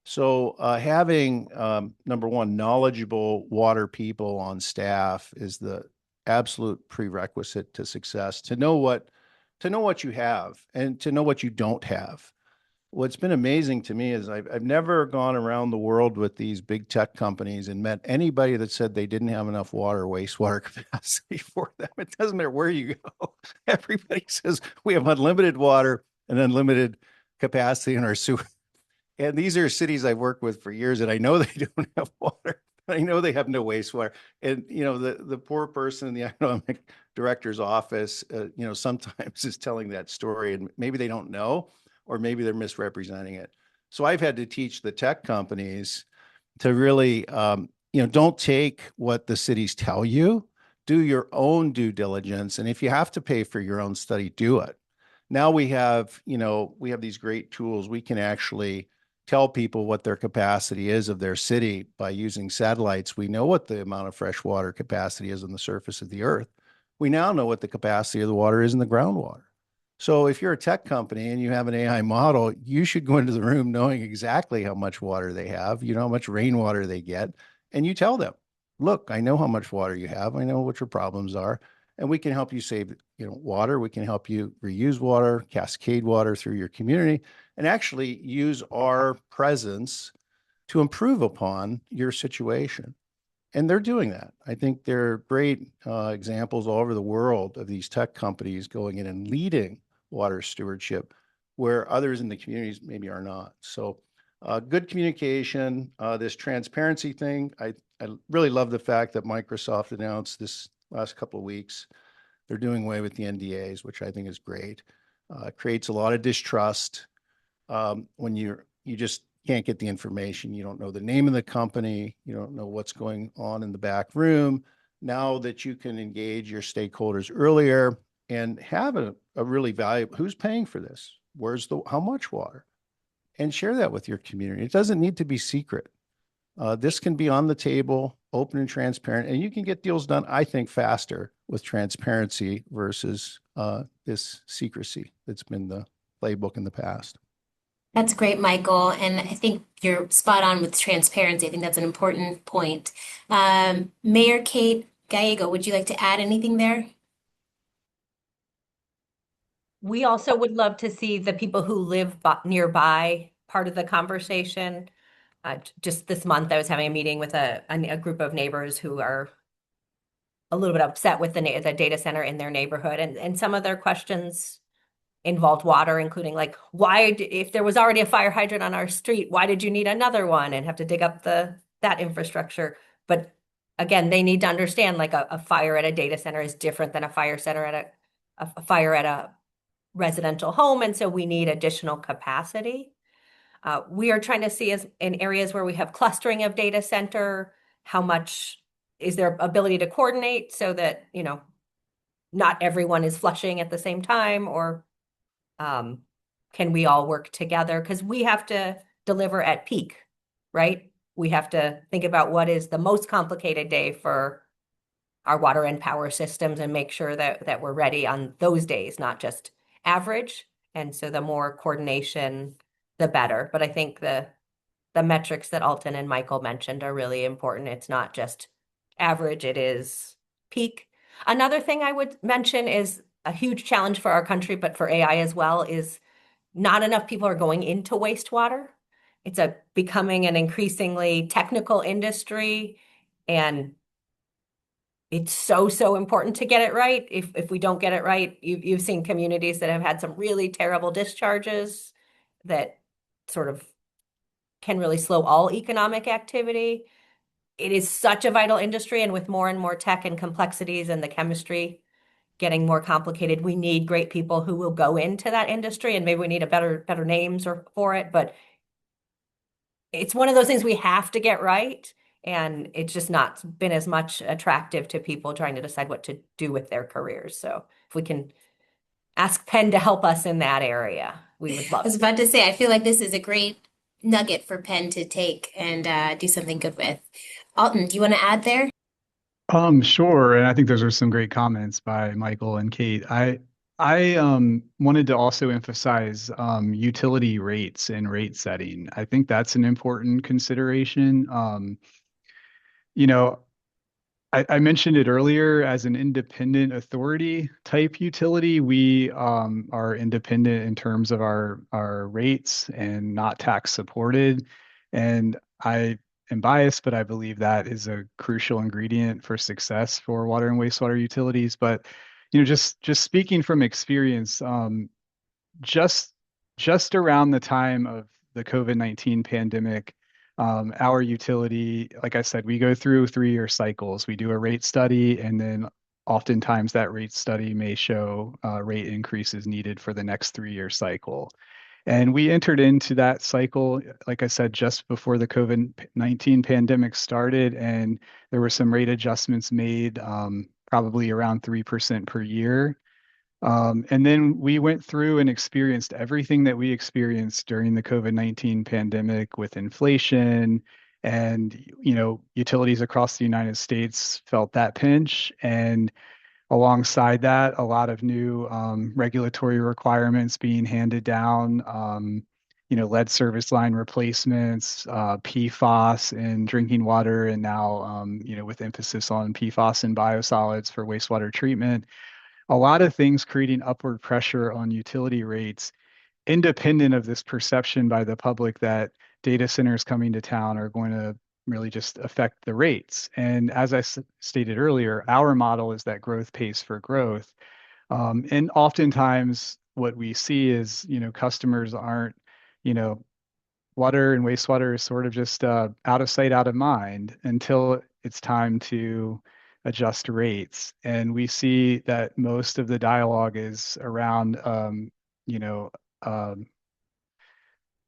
So having number one, knowledgeable water people on staff is the absolute prerequisite to success. To know what you have and to know what you don't have. What's been amazing to me is I've never gone around the world with these big tech companies and met anybody that said they didn't have enough water or wastewater capacity for them. It doesn't matter where you go. Everybody says we have unlimited water and unlimited capacity in our sewer. And these are cities I've worked with for years, and I know they don't have water. I know they have no wastewater. And the poor person in the economic director's office, sometimes is telling that story, and maybe they don't know, or maybe they're misrepresenting it. So I've had to teach the tech companies to really, don't take what the cities tell you. Do your own due diligence, and if you have to pay for your own study, do it. Now we have these great tools. We can actually tell people what their capacity is of their city by using satellites. We know what the amount of fresh water capacity is on the surface of the earth. We now know what the capacity of the water is in the groundwater. So if you're a tech company and you have an AI model, you should go into the room knowing exactly how much water they have, how much rainwater they get, and you tell them, look, I know how much water you have. I know what your problems are, and we can help you save, water. We can help you reuse water, cascade water through your community, and actually use our presence to improve upon your situation. And they're doing that. I think there are great examples all over the world of these tech companies going in and leading water stewardship where others in the communities maybe are not. So good communication, this transparency thing. I really love the fact that Microsoft announced this last couple of weeks they're doing away with the NDAs, which I think is great. Creates a lot of distrust when you just can't get the information. You don't know the name of the company. You don't know what's going on in the back room. Now that you can engage your stakeholders earlier and have a really valuable, who's paying for this? How much water? And share that with your community. It doesn't need to be secret. This can be on the table, open and transparent, and you can get deals done, I think, faster with transparency versus this secrecy that's been the playbook in the past. That's great, Michael. And I think you're spot on with transparency. I think that's an important point. Mayor Kate Gallego, would you like to add anything there? We also would love to see the people who live nearby part of the conversation. Just this month, I was having a meeting with a group of neighbors who are a little bit upset with the data center in their neighborhood. And some of their questions involved water, including like, if there was already a fire hydrant on our street, why did you need another one and have to dig up that infrastructure? But again, they need to understand like a fire at a data center is different than a fire at a residential home. And so we need additional capacity. We are trying to see in areas where we have clustering of data center, how much is their ability to coordinate so that, not everyone is flushing at the same time, or can we all work together? Because we have to deliver at peak, right? We have to think about what is the most complicated day for our water and power systems and make sure that we're ready on those days, not just average. And so the more coordination, the better. But I think the metrics that Alton and Michael mentioned are really important. It's not just average, it is peak. Another thing I would mention is a huge challenge for our country, but for AI as well, is not enough people are going into wastewater. It's becoming an increasingly technical industry, and it's so important to get it right. If we don't get it right, you've seen communities that have had some really terrible discharges that sort of can really slow all economic activity. It is such a vital industry, and with more and more tech and complexities and the chemistry getting more complicated, we need great people who will go into that industry, and maybe we need a better names for it, but it's one of those things we have to get right, and it's just not been as much attractive to people trying to decide what to do with their careers. So if we can ask Penn to help us in that area, we would I love was it. about to say, I feel like this is a great nugget for Penn to take and do something good with. Alton, do you want to add there? Sure. And I think those are some great comments by Michael and Kate. I wanted to also emphasize utility rates and rate setting. I think that's an important consideration. You know, I mentioned it earlier as an independent authority type utility. We are independent in terms of our rates and not tax supported. And I am biased, but I believe that is a crucial ingredient for success for water and wastewater utilities. But just speaking from experience, just just around the time of the COVID-19 pandemic, our utility, like I said, we go through 3-year cycles. We do a rate study, and then oftentimes that rate study may show rate increases needed for the next 3-year cycle. And we entered into that cycle, like I said, just before the COVID-19 pandemic started, and there were some rate adjustments made, probably around 3% per year. And then we went through and experienced everything that we experienced during the COVID-19 pandemic with inflation. And, utilities across the United States felt that pinch. And alongside that, a lot of new regulatory requirements being handed down, lead service line replacements, PFAS in drinking water, and now, with emphasis on PFAS and biosolids for wastewater treatment, a lot of things creating upward pressure on utility rates, independent of this perception by the public that data centers coming to town are going to really just affect the rates. And as I stated earlier, our model is that growth pays for growth. And oftentimes what we see is, customers aren't, you know, water and wastewater is sort of just out of sight, out of mind until it's time to adjust rates. And we see that most of the dialogue is around, you know, um,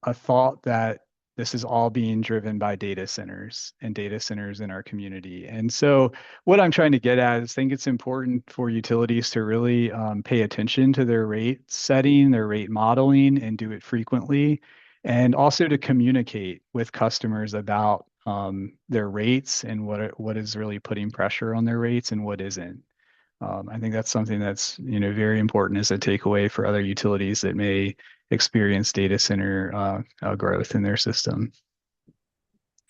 a thought that this is all being driven by data centers and data centers in our community. And so what I'm trying to get at is I think it's important for utilities to really pay attention to their rate setting, their rate modeling, and do it frequently. And also to communicate with customers about their rates and what is really putting pressure on their rates and what isn't. I think that's something that's very important as a takeaway for other utilities that may experience data center growth in their system.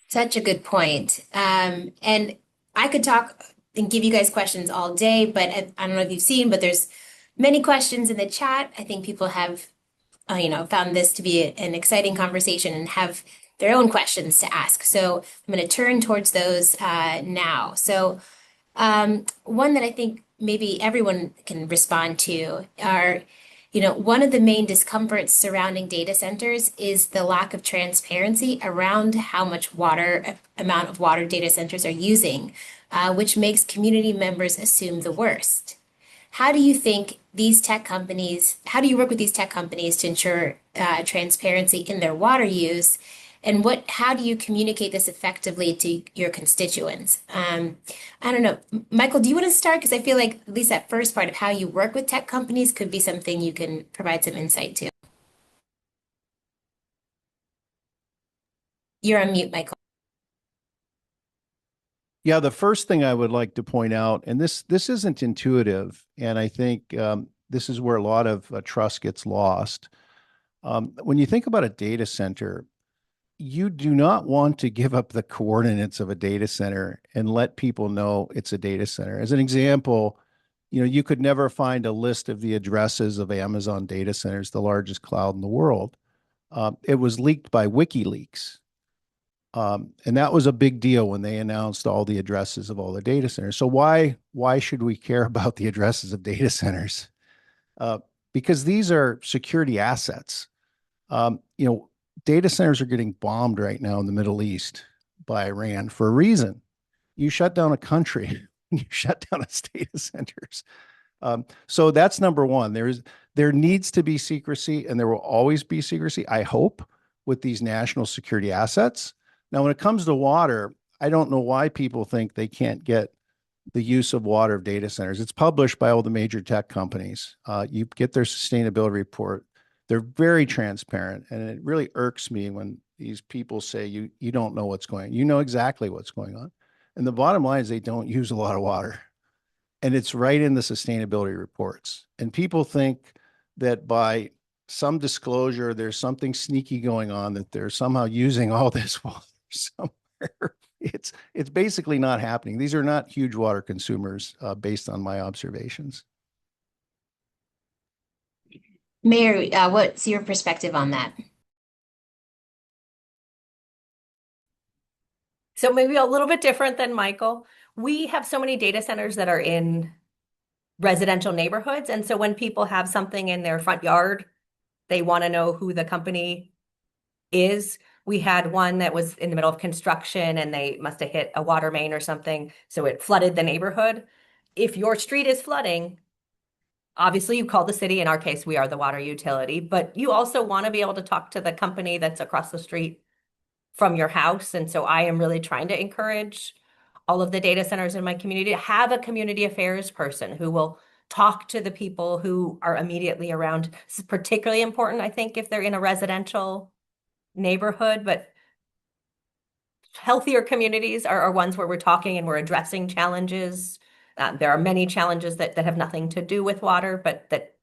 Such a good point. And I could talk and give you guys questions all day, but I don't know if you've seen, but there's many questions in the chat. I think people have, found this to be an exciting conversation and have their own questions to ask. So I'm going to turn towards those now. So one that I think maybe everyone can respond to are, one of the main discomforts surrounding data centers is the lack of transparency around how much amount of water data centers are using, which makes community members assume the worst. How do you think how do you work with these tech companies to ensure transparency in their water use? And how do you communicate this effectively to your constituents? I don't know. Michael, do you want to start? Because I feel like at least that first part of how you work with tech companies could be something you can provide some insight to. You're on mute, Michael. Yeah, the first thing I would like to point out, and this isn't intuitive, and I think this is where a lot of trust gets lost. When you think about a data center, you do not want to give up the coordinates of a data center and let people know it's a data center. As an example, you could never find a list of the addresses of Amazon data centers, the largest cloud in the world. It was leaked by WikiLeaks. And that was a big deal when they announced all the addresses of all the data centers. So why should we care about the addresses of data centers? Because these are security assets. Data centers are getting bombed right now in the Middle East by Iran for a reason. You shut down a country, you shut down its data centers. So that's number one. There needs to be secrecy, and there will always be secrecy, I hope, with these national security assets. Now, when it comes to water, I don't know why people think they can't get the use of water of data centers. It's published by all the major tech companies. You get their sustainability report. They're very transparent, and it really irks me when these people say you don't know what's going on. You know exactly what's going on. And the bottom line is they don't use a lot of water. And it's right in the sustainability reports. And people think that by some disclosure, there's something sneaky going on, that they're somehow using all this water somewhere. It's basically not happening. These are not huge water consumers based on my observations. Mayor, what's your perspective on that? So maybe a little bit different than Michael. We have so many data centers that are in residential neighborhoods. And so when people have something in their front yard, they want to know who the company is. We had one that was in the middle of construction and they must have hit a water main or something. So it flooded the neighborhood. If your street is flooding, obviously you call the city. In our case, we are the water utility, but you also want to be able to talk to the company that's across the street from your house. And so I am really trying to encourage all of the data centers in my community to have a community affairs person who will talk to the people who are immediately around. This is particularly important, I think, if they're in a residential neighborhood, but healthier communities are ones where we're talking and we're addressing challenges. There are many challenges that have nothing to do with water, but that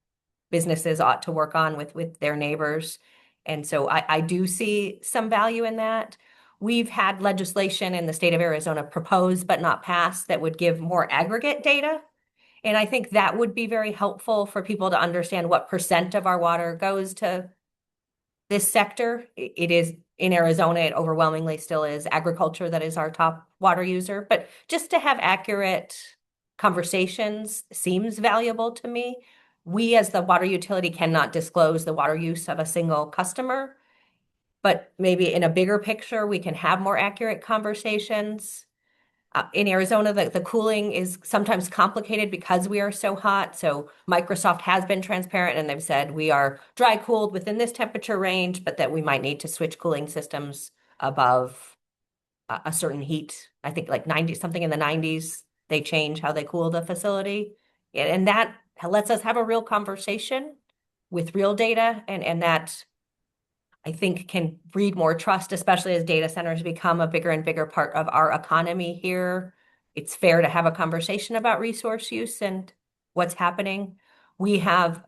businesses ought to work on with their neighbors. And so I do see some value in that. We've had legislation in the state of Arizona proposed but not passed that would give more aggregate data. And I think that would be very helpful for people to understand what percent of our water goes to this sector. It is in Arizona, it overwhelmingly still is agriculture that is our top water user. But just to have accurate conversations seems valuable to me. We, as the water utility, cannot disclose the water use of a single customer, but maybe in a bigger picture, we can have more accurate conversations. In Arizona, the cooling is sometimes complicated because we are so hot. So Microsoft has been transparent and they've said we are dry cooled within this temperature range, but that we might need to switch cooling systems above a certain heat. I think like 90, something in the 90s, they change how they cool the facility. And that lets us have a real conversation with real data, and that I think can breed more trust, especially as data centers become a bigger and bigger part of our economy here. It's fair to have a conversation about resource use and what's happening. We have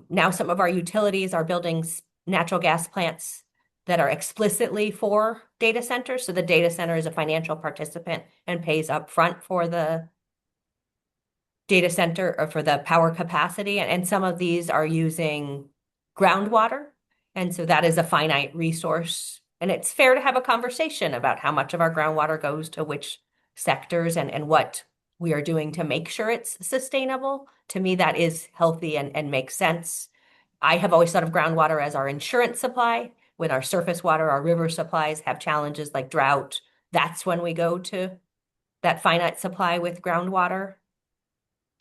now some of our utilities are building natural gas plants that are explicitly for data centers. So the data center is a financial participant and pays upfront for the data center or for the power capacity. And some of these are using groundwater. And so that is a finite resource. And it's fair to have a conversation about how much of our groundwater goes to which sectors and what we are doing to make sure it's sustainable. To me, that is healthy and makes sense. I have always thought of groundwater as our insurance supply. When our surface water, our river supplies have challenges like drought, that's when we go to that finite supply with groundwater.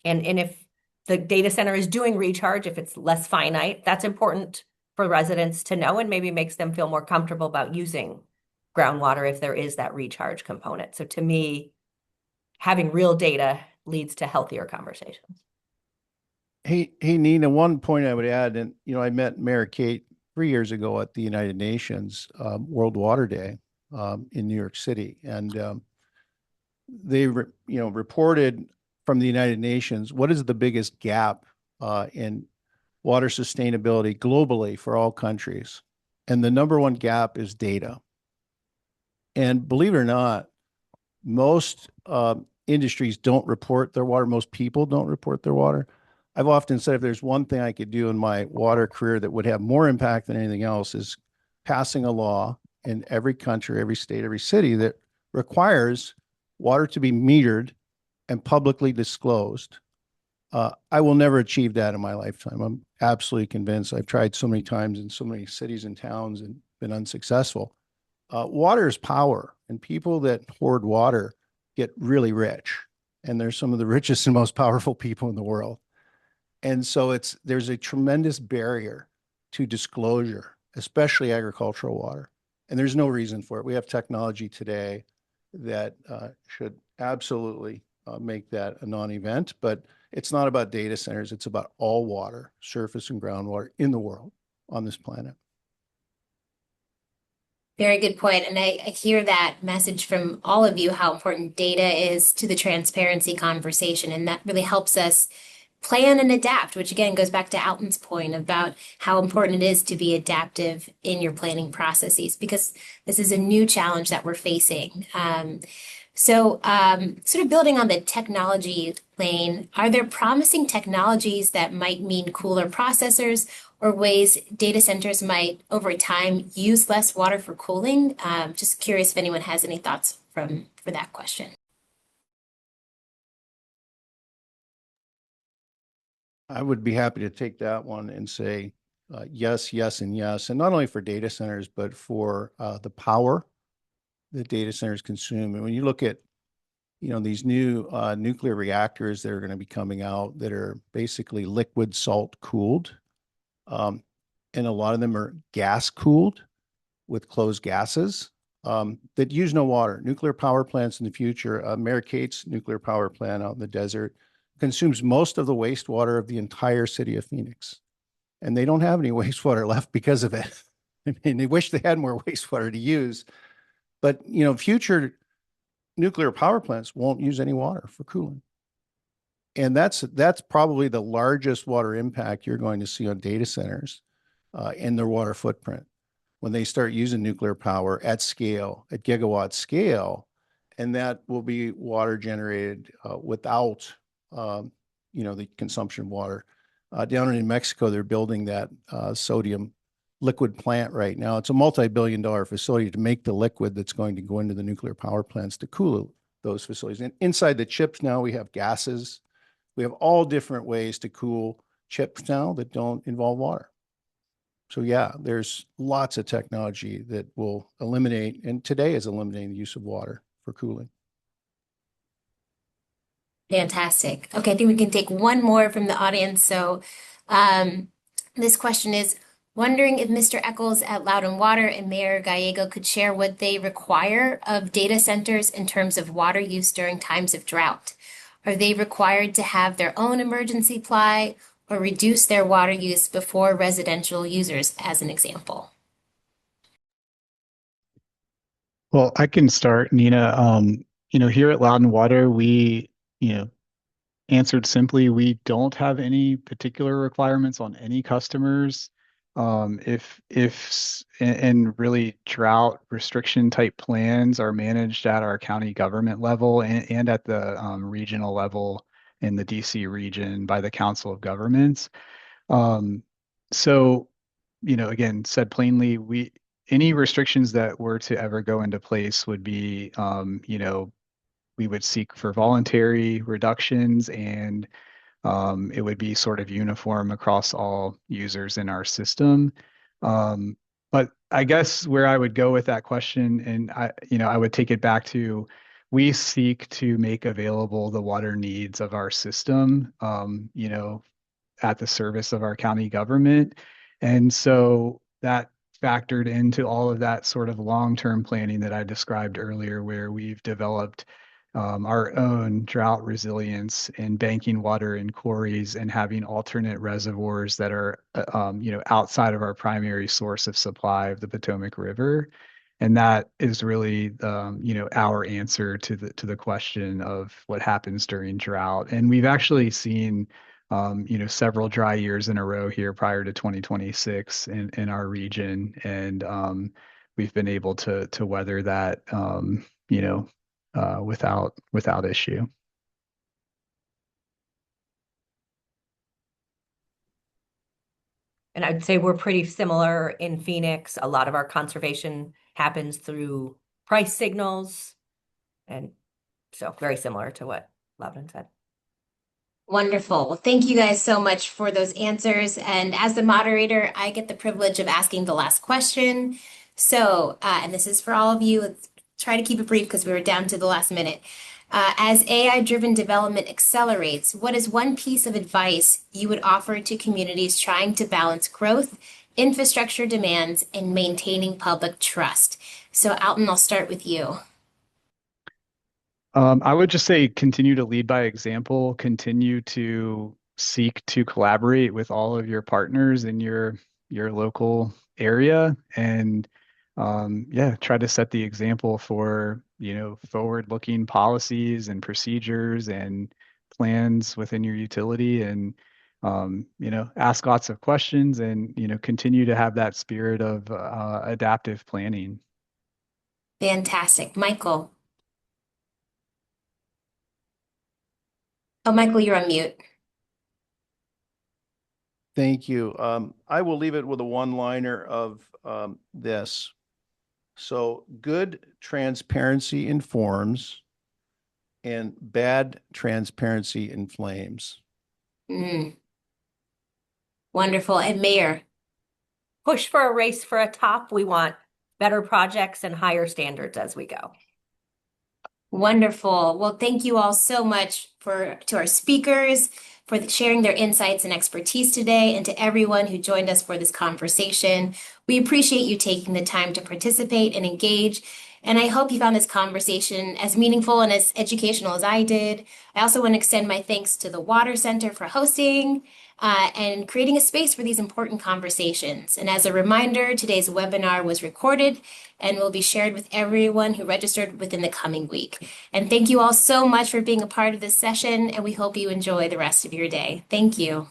And if the data center is doing recharge, if it's less finite, that's important for residents to know and maybe makes them feel more comfortable about using groundwater if there is that recharge component. So to me, having real data leads to healthier conversations. Hey, Nina, one point I would add, and I met Mayor Kate 3 years ago at the United Nations World Water Day in New York City, and they reported from the United Nations what is the biggest gap in water sustainability globally for all countries, and the number one gap is data. And believe it or not, most industries don't report their water. Most people don't report their water. I've often said if there's one thing I could do in my water career that would have more impact than anything else is passing a law in every country, every state, every city that requires water to be metered and publicly disclosed. I will never achieve that in my lifetime. I'm absolutely convinced. I've tried so many times in so many cities and towns and been unsuccessful. Water is power, and people that hoard water get really rich. And they're some of the richest and most powerful people in the world. And so there's a tremendous barrier to disclosure, especially agricultural water. And there's no reason for it. We have technology today that should absolutely make that a non-event, but it's not about data centers. It's about all water, surface and groundwater in the world. on this planet. Very good point. And I hear that message from all of you, how important data is to the transparency conversation. And that really helps us plan and adapt, which again goes back to Alton's point about how important it is to be adaptive in your planning processes, because this is a new challenge that we're facing. Sort of building on the technology lane, are there promising technologies that might mean cooler processors or ways data centers might, over time, use less water for cooling? Just curious if anyone has any thoughts for that question. I would be happy to take that one and say yes, yes, and yes. And not only for data centers, but for the power that data centers consume. And when you look at, these new nuclear reactors that are going to be coming out that are basically liquid salt cooled, and a lot of them are gas cooled with closed gases that use no water. Nuclear power plants in the future, Mayor Kate's nuclear power plant out in the desert consumes most of the wastewater of the entire city of Phoenix. And they don't have any wastewater left because of it. I mean, they wish they had more wastewater to use. But, future nuclear power plants won't use any water for cooling. And that's probably the largest water impact you're going to see on data centers in their water footprint when they start using nuclear power at scale, at gigawatt scale. And that will be water generated without the consumption of water. Down in New Mexico, they're building that sodium liquid plant right now. It's a multi-billion-dollar facility to make the liquid that's going to go into the nuclear power plants to cool those facilities. And inside the chips now, we have gases. We have all different ways to cool chips now that don't involve water. So yeah, there's lots of technology that will eliminate, and today is eliminating the use of water for cooling. Fantastic. Okay, I think we can take one more from the audience. This question is, wondering if Mr. Eccles at Loudon Water and Mayor Gallego could share what they require of data centers in terms of water use during times of drought. Are they required to have their own emergency supply or reduce their water use before residential users, as an example? Well, I can start, Nina. Here at Loudon Water, we, answered simply, we don't have any particular requirements on any customers. And really drought restriction type plans are managed at our county government level and at the regional level in the DC region by the Council of Governments. So, again, said plainly, any restrictions that were to ever go into place would be, we would seek for voluntary reductions, and it would be sort of uniform across all users in our system. But I guess where I would go with that question, and I would take it back to, we seek to make available the water needs of our system, at the service of our county government. And so that factored into all of that sort of long-term planning that I described earlier, where we've developed our own drought resilience in banking water in quarries and having alternate reservoirs that are, outside of our primary source of supply of the Potomac River. And that is really, our answer to the question of what happens during drought. And we've actually seen, several dry years in a row here prior to 2026 in our region, and we've been able to weather that, without issue. And I'd say we're pretty similar in Phoenix. A lot of our conservation happens through price signals. And so very similar to what Loudon said. Wonderful. Well, thank you guys so much for those answers. And as the moderator, I get the privilege of asking the last question. And this is for all of you. Let's try to keep it brief because we were down to the last minute. As AI-driven development accelerates, what is one piece of advice you would offer to communities trying to balance growth, infrastructure demands, and maintaining public trust? So, Alton, I'll start with you. I would just say continue to lead by example, continue to seek to collaborate with all of your partners in your your local area and yeah, try to set the example for, forward-looking policies and procedures and plans within your utility and ask lots of questions and, continue to have that spirit of adaptive planning. Fantastic. Michael. Oh, Michael, you're on mute. Thank you. I will leave it with a one-liner of this. So good transparency informs and bad transparency inflames. Mm, wonderful. And Mayor. Push for a race for a top. We want better projects and higher standards as we go. Wonderful. Well, thank you all so much to our speakers for sharing their insights and expertise today, and to everyone who joined us for this conversation. We appreciate you taking the time to participate and engage, and I hope you found this conversation as meaningful and as educational as I did. I also want to extend my thanks to the Water Center for hosting and creating a space for these important conversations. And as a reminder, today's webinar was recorded and will be shared with everyone who registered within the coming week. And thank you all so much for being a part of this session, and we hope you enjoy the rest of your day. Thank you.